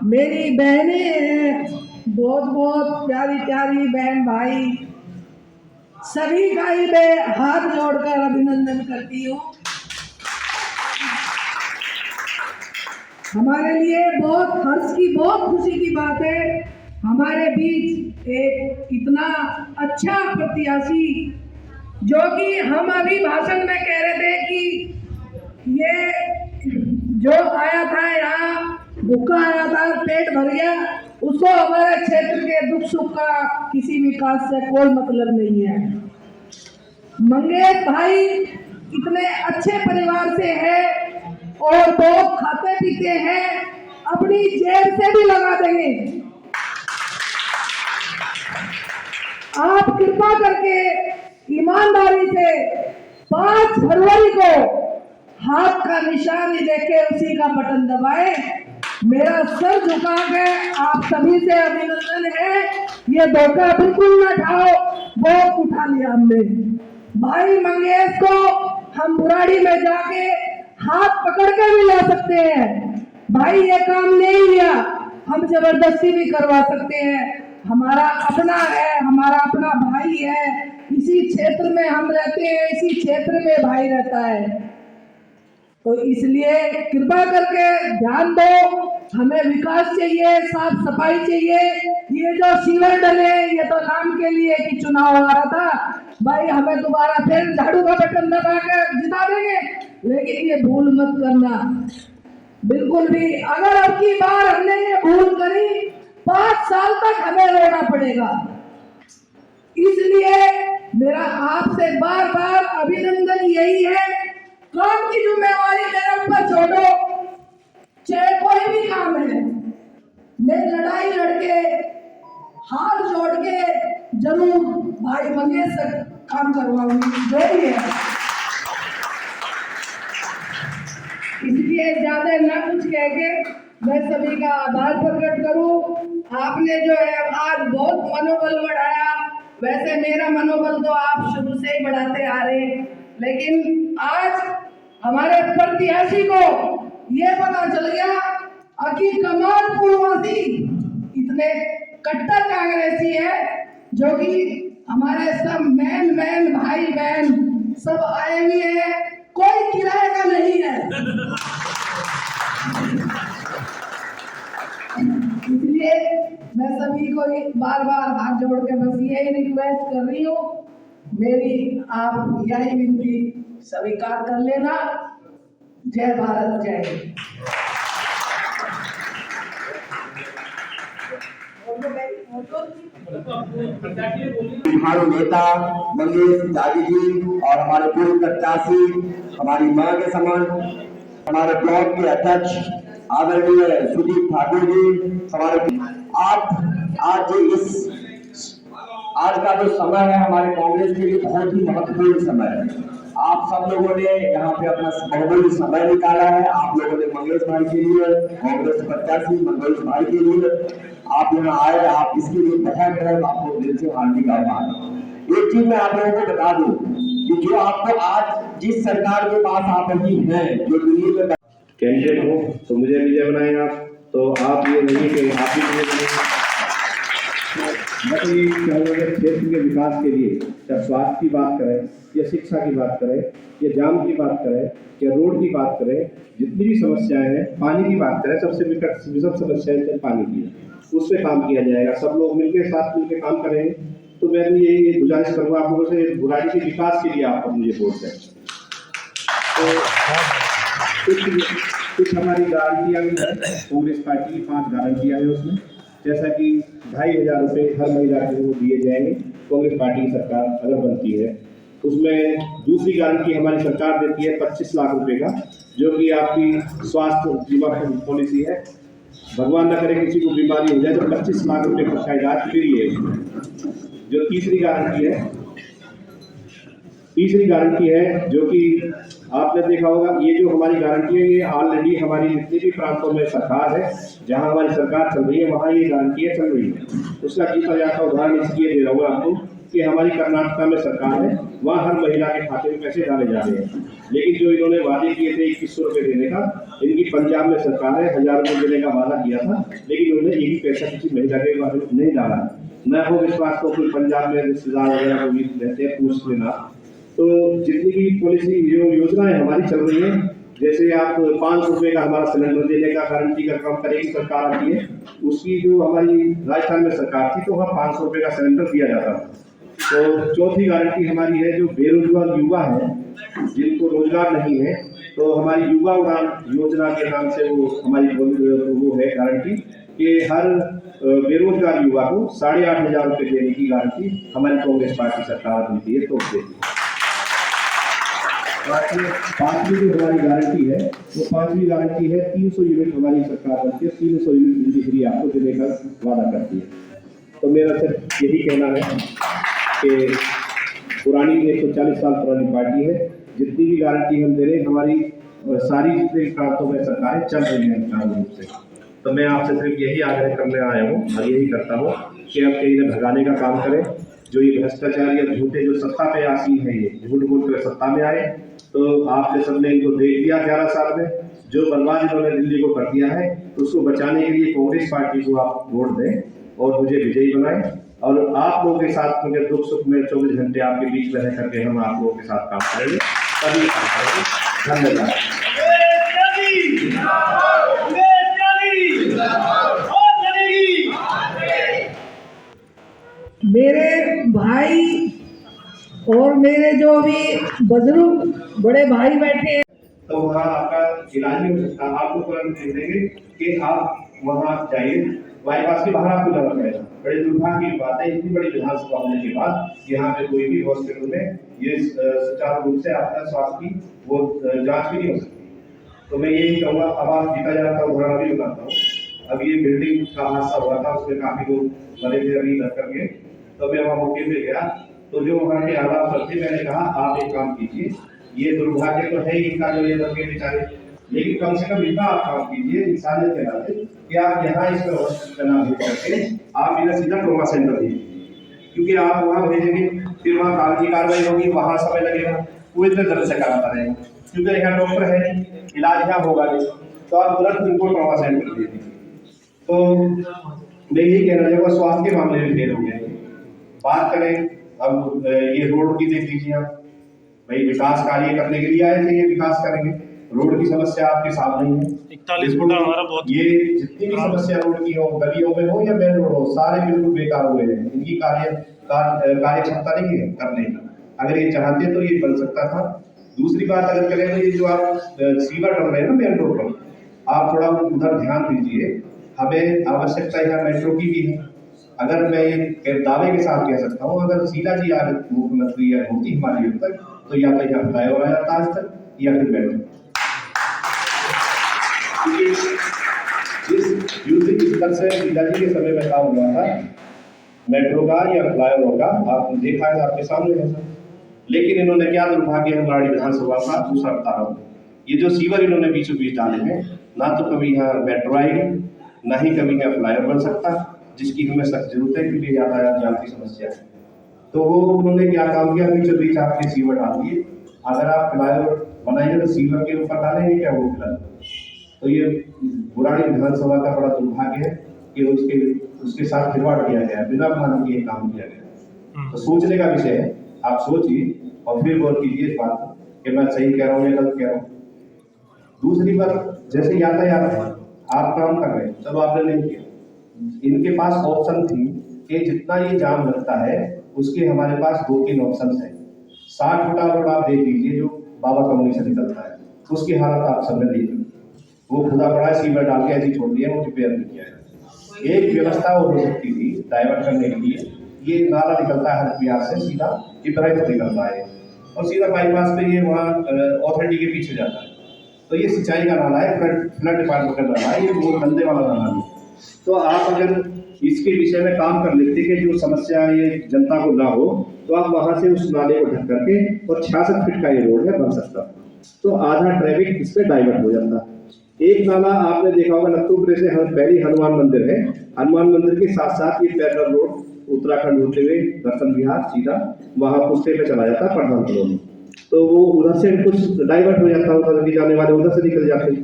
मेरी बहनें हैं, बहुत बहुत प्यारी प्यारी बहन भाई, सभी का ही मैं हाथ जोड़कर अभिनंदन करती हूँ। हमारे लिए बहुत हर्ष की, बहुत खुशी की बात है, हमारे बीच एक इतना अच्छा प्रत्याशी, जो कि हम अभी भाषण में कह रहे थे कि ये जो आया था यहाँ, भूखा आया था, पेट भर गया, उसको हमारे क्षेत्र के दुख सुख का किसी विकास से कोई मतलब नहीं है। मंगेश भाई इतने अच्छे परिवार से है और बहुत खाते पीते हैं, अपनी जेब से भी लगा देंगे। आप कृपा करके ईमानदारी से 5 फरवरी को हाथ का निशान देके उसी का बटन दबाए। मेरा सर झुका के आप सभी से अभिनंदन है, ये धोखा बिल्कुल न खाओ, बहुत उठा लिया हमने। भाई मंगेश को हम बुराड़ी में जाके हाथ पकड़ के भी ला सकते हैं, भाई ये काम नहीं लिया, हम जबरदस्ती भी करवा सकते हैं, हमारा अपना है, हमारा अपना भाई है, इसी क्षेत्र में हम रहते हैं, इसी क्षेत्र में भाई रहता है, तो इसलिए कृपा करके ध्यान दो, हमें विकास चाहिए, साफ सफाई चाहिए। ये जो सीवर डले ये तो नाम के लिए कि चुनाव आ रहा था, भाई हमें दोबारा फिर झाड़ू का बटन दबा के जिता देंगे, लेकिन ये भूल मत करना बिल्कुल भी। अगर अब की बार हमने ये भूल करी, 5 साल तक हमें रोना पड़ेगा। इसलिए मेरा आपसे बार बार अभिनंदन यही है, काम की जिम्मेवारी मेरे ऊपर छोड़ो, चाहे कोई भी काम है, मैं लड़ाई लड़के हाथ जोड़ के जरूर भाई मंगेश से काम करवाऊंगी, जो भी है। इसलिए ज्यादा ना कुछ कह के मैं सभी का आभार प्रकट करूं। आपने जो है आज बहुत मनोबल बढ़ाया, वैसे मेरा मनोबल तो आप शुरू से ही बढ़ाते आ रहे हैं, लेकिन आज हमारे प्रत्याशी को ये पता चल गया कि कमाल पूर्ववासी इतने कट्टर कांग्रेसी है, जो कि हमारे सब मैन भाई बहन सब आए हुए हैं, कोई किराए का नहीं है। इसलिए मैं सभी को बार बार हाथ जोड़ के बस यही रिक्वेस्ट कर रही हूँ, मेरी आप यही विनती स्वीकार कर लेना। जय भारत, जय हिंद। हमारे नेता मंगेश दादी जी और हमारे पूर्व प्रत्याशी, हमारी मां के समान, हमारे ब्लॉक के अध्यक्ष आदरणीय सुदीप ठाकुर जी, हमारे आज का जो समय है हमारे कांग्रेस के लिए बहुत ही महत्वपूर्ण समय है। आप सब लोगों ने यहाँ पे अपना बहुमूल्य समय निकाला है, आप लोगों ने मंगेश भाई के लिए, कांग्रेस प्रत्याशी मंगेश भाई के लिए आप यहाँ आए, आप इसके लिए बहुत आपको दिल से हार्दिक आभार। एक चीज मैं आप लोगों को बता दूं कि जो आपको आज जिस सरकार के पास आप अभी हैं, जो दिल्ली में कैंडिडेट हो तो मुझे विजय बनाए आप, तो आप ये नहीं कि आप ही मुझे बने। मैं तो ये चाहूँगा कि क्षेत्र के विकास के लिए चाहे स्वास्थ्य की बात करें या शिक्षा की बात करें या जाम की बात करें या रोड की बात करें, जितनी भी समस्याएं हैं, पानी की बात करें, सबसे विषम समस्याएं पानी की, उस पर काम किया जाएगा। सब लोग मिलकर साथ मिलकर काम करेंगे। तो मैं भी यही गुजारिश करूँगा आप लोगों से, बुराड़ी के विकास के लिए आप मुझे वोट दें। तो कुछ हमारी गारंटियाँ भी हैं, कांग्रेस पार्टी की 5 गारंटियाँ हैं उसमें, जैसा कि 2500 रुपये हर महिला को दिए जाएंगे कांग्रेस पार्टी की सरकार अगर बनती है। उसमें दूसरी गारंटी हमारी सरकार देती है 25 लाख रुपए का, जो कि आपकी स्वास्थ्य बीमा पॉलिसी है। भगवान न करे किसी को बीमारी हो जाए तो 25 लाख रुपए का इलाज फ्री है। जो तीसरी गारंटी है जो कि आपने देखा होगा, ये जो हमारी गारंटी है ये ऑलरेडी हमारी जितनी भी प्रांतों में सरकार है, जहां हमारी सरकार चल रही है वहां ये गारंटियां चल रही है। उसका जीता जाता उदाहरण इसलिए दे रहा हूँ आपको कि हमारी कर्नाटका में सरकार है, वहाँ हर महिला के खाते में पैसे डाले जा रहे हैं। लेकिन जो इन्होंने वादे किए थे 2100 रुपये देने का, इनकी पंजाब में सरकार है 1000 रुपये देने का वादा किया था, लेकिन उन्होंने एक भी पैसा किसी महिला के बारे में नहीं डाला। न हो विश्वास तो कोई पंजाब में रिश्तेदार वगैरह को भी रहते हैं, पूछ लेना। तो जितनी भी पॉलिसी जो योजनाएं हमारी चल रही है, जैसे आप 500 रुपये का हमारा सिलेंडर देने का गारंटी का काम करेगी सरकार आती है, उसकी जो हमारी राजस्थान में सरकार थी तो वहाँ 500 रुपये का सिलेंडर दिया जाता था। तो चौथी गारंटी हमारी है, जो बेरोजगार युवा है जिनको रोजगार नहीं है, तो हमारी युवा उड़ान योजना के नाम से वो हमारी वो है गारंटी कि हर बेरोजगार युवा को 8,500 रुपये देने की गारंटी हमारी कांग्रेस पार्टी सरकार देती है। तो पांचवी जो हमारी गारंटी है, वो पांचवी गारंटी है 300 यूनिट हमारी सरकार बनती है, 300 यूनिट बिजली फ्री आपको देने का वादा करती है। तो मेरा सिर्फ यही कहना है कि पुरानी 140 साल पुरानी पार्टी है, जितनी भी गारंटी हम दे रहे हैं हमारी सारी जितने प्रांतों में सरकारें चल रही हैं कानून रूप से। तो मैं आपसे सिर्फ यही आग्रह करने आया हूँ और यही करता हूँ कि अब कहीं इन्हें भगाने का काम करें। जो ये भ्रष्टाचार या झूठे जो सत्ता पे आसीन है, ये झूठ बोल कर सत्ता में आए, तो आपने सबने इनको देख लिया 11 साल में जो बर्बाद इन्होंने दिल्ली को कर दिया है। तो उसको बचाने के लिए कांग्रेस पार्टी को आप वोट दें और मुझे विजयी बनाएं, और आप लोगों के साथ मुझे दुख सुख में 24 घंटे आपके बीच में रह करके हम आप लोगों के साथ काम करेंगे, तभी काम करेंगे। धन्यवाद। मेरे भाई और मेरे जो भी बुजुर्ग बड़े भाई बैठे हैं, तो वहाँ आपका इलाज नहीं हो सकता, आपको तुरंत दे देंगे कि आप वहाँ जाइए, बाईपास के बाहर आपको जाना पड़ेगा। बड़े दुर्भाग्य की बात है, इतनी बड़ी विधानसभा होने के बाद यहाँ पे कोई भी हॉस्पिटल में ये सुचारू रूप से आपका स्वास्थ्य की वो जांच भी नहीं हो सकती। तो मैं यही कहूँगा, अब आप जीता जाता उदाहरण भी बताता हूँ। अब ये बिल्डिंग का हादसा हुआ था, उसमें काफी लोग मरे थे अभी लग करके, तो मैं वहाँ मौके पे गया, तो जो वहाँ के आला थे, मैंने कहा आप एक काम कीजिए, ये दुर्भाग्य तो है इनका जो ये लगे बेचारे, लेकिन कम से कम इतना आप काम कीजिए इंसानियत के नाते कि आप यहाँ इसमें हॉस्पिटल ना भेज करके आप इन्हें सीधा ट्रॉमा सेंटर भेजिए, क्योंकि आप वहाँ भेजेंगे फिर वहाँ कागजी कार्रवाई होगी, वहाँ समय लगेगा, वो इतने दर्द से कराता रहेगा, क्योंकि यहाँ डॉक्टर है नहीं, इलाज यहाँ होगा नहीं, तो आप तुरंत उनको ट्रॉमा सेंटर भेज दीजिए। तो मैं यही कहना चाहूँगा, स्वास्थ्य के मामले में फेल हो गए। बात करें अब ये रोड की, देख लीजिए आप, भाई विकास कार्य करने के लिए आए थे, ये विकास करेंगे, रोड की समस्या आपके सामने है। 41 फुट हमारा बहुत, ये जितनी भी समस्या रोड की हो, गलियों में हो या मेन रोड हो, सारे बिल्कुल बेकार हुए हैं। इनकी कार्य क्षमता नहीं है करने की, अगर ये चाहते तो ये बन सकता था। दूसरी बात अगर करें तो ये जो आप सीवर डल रहे हैं ना मेन रोड पर, आप थोड़ा उधर ध्यान दीजिए। हमें आवश्यकता यहाँ मेट्रो की भी है। अगर मैं ये दावे के साथ कह सकता हूँ, अगर शीला जी आज मुख्यमंत्री या होती हमारी अब तक, तो या तो यहाँ फ्लाईओवर आ जाता आज तक, या फिर मेट्रो। जिस युद्ध स्तर से शीला जी के समय में काम हुआ था मेट्रो का या फ्लाईओवर का, आप देखा है आपके सामने है सर। लेकिन इन्होंने क्या दुर्भाग्य है हमारी विधानसभा का, दूसरा बता रहा हूँ, ये जो सीवर इन्होंने बीचों बीच डाले हैं, ना तो कभी यहाँ मेट्रो आएगी, ना ही कभी यहाँ फ्लाईओवर बन सकता, जिसकी हमें सख्त जरूरत है, क्योंकि यातायात जाम की समस्या है। तो वो उन्होंने क्या काम किया, बीचों बीच आपके सीवर डाल दिए। अगर आप फ्लाईओवर बनाएंगे तो सीवर के ऊपर डालेंगे क्या वो फिलहाल? तो ये पुरानी विधानसभा का बड़ा दुर्भाग्य है कि उसके साथ खिलवाड़ किया गया, बिना मान के काम किया गया। तो सोचने का विषय है, आप सोचिए और फिर गौर कीजिए इस बात कि मैं सही कह रहा हूँ या गलत कह रहा हूँ। दूसरी बात, जैसे यातायात है, आप काम कर रहे हैं, चलो आपने नहीं किया, इनके पास ऑप्शन थी कि जितना ये जाम लगता है उसके हमारे पास 2-3 ऑप्शन है। 60 फुटा रोड आप देख लीजिए जो बाबा कॉलोनी से निकलता है, उसकी हालत आप सबने देखी, वो खुदा पड़ा है, सीवर डाल के ऐसी छोड़ दिया, वो रिपेयर नहीं किया है। एक व्यवस्था वो हो सकती थी डाइवर्ट करने के लिए, ये नाला निकलता है हरपियार से सीधा इब्राहिम तक निकलता है और सीधा बाईपास पे ये वहाँ ऑथोरिटी के पीछे जाता है। तो ये सिंचाई का नाला है, फ्लड डिपार्टमेंट का नाला है, ये वो गंदे वाला नाला है। तो आप अगर इसके विषय में काम कर लेते कि जो समस्या ये जनता को ना हो, तो आप वहां से उस नाले को ढक करके, और 66 फीट का ये रोड है बन सकता, तो आधा ट्रैफिक इस पे डाइवर्ट हो जाता। एक नाला आपने देखा होगा नत्थूपुरे से पहली हनुमान मंदिर है, हनुमान मंदिर के साथ साथ ये पैरेलल रोड उत्तराखंड होते हुए दर्शन विहार सीधा वहाँ पुस्ते में चला जाता प्रधान कॉलोनी। तो वो उधर से कुछ डाइवर्ट हो जाता, उधर के जाने वाले उधर से निकल जाते।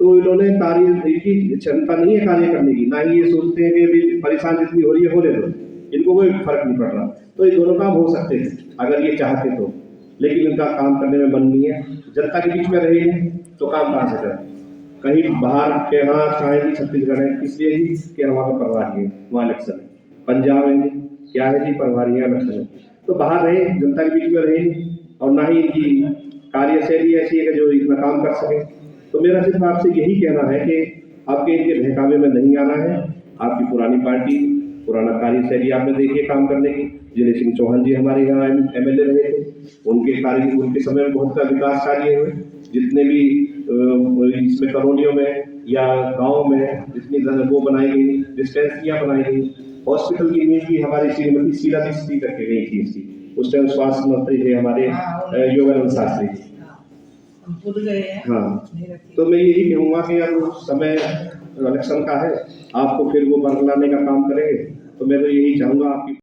तो इन्होंने कार्य की क्षमता नहीं है कार्य करने की, ना ही ये सोचते हैं कि भी परेशान जितनी हो रही है होने दो, इनको कोई फर्क नहीं पड़ रहा। तो ये दोनों काम हो सकते थे अगर ये चाहते तो, लेकिन इनका काम करने में मन नहीं है। जनता के बीच में रहेंगे तो काम कहाँ से करें? कहीं बाहर के यहाँ चाहे भी छत्तीसगढ़ है, इसलिए ही कि हमारा प्रभारी है, वहाँ इलेक्शन है। पंजाब है जी, क्या है जी, प्रभारी है, इलेक्शन है। तो बाहर रहे, जनता के बीच में रहेंगे, और ना ही इनकी कार्यशैली ऐसी है कि जो इतना काम कर सके। तो मेरा सिर्फ आपसे यही कहना है कि आपके इनके बहकावे में नहीं आना है। आपकी पुरानी पार्टी, पुराना कार्यशैली आपने देखी है काम करने की। जिनेश सिंह चौहान जी हमारे यहाँ MLA रहे थे, उनके समय में बहुत सा विकास कार्य हुए। जितने भी इसमें कॉलोनियों में या गाँव में जितनी वो बनाई गई, डिस्पेंसरियाँ बनाई गई, हॉस्पिटल की नींव भी हमारी श्रीमती शीला दीक्षित करके गई थी इसकी। उस टाइम स्वास्थ्य मंत्री थे हमारे योगानंद शास्त्री जी। हम भूल गए हैं। हाँ, तो मैं यही कहूँगा कि अब समय इलेक्शन का है, आपको फिर वो बरगलाने का काम करेंगे। तो मैं तो यही चाहूँगा आपकी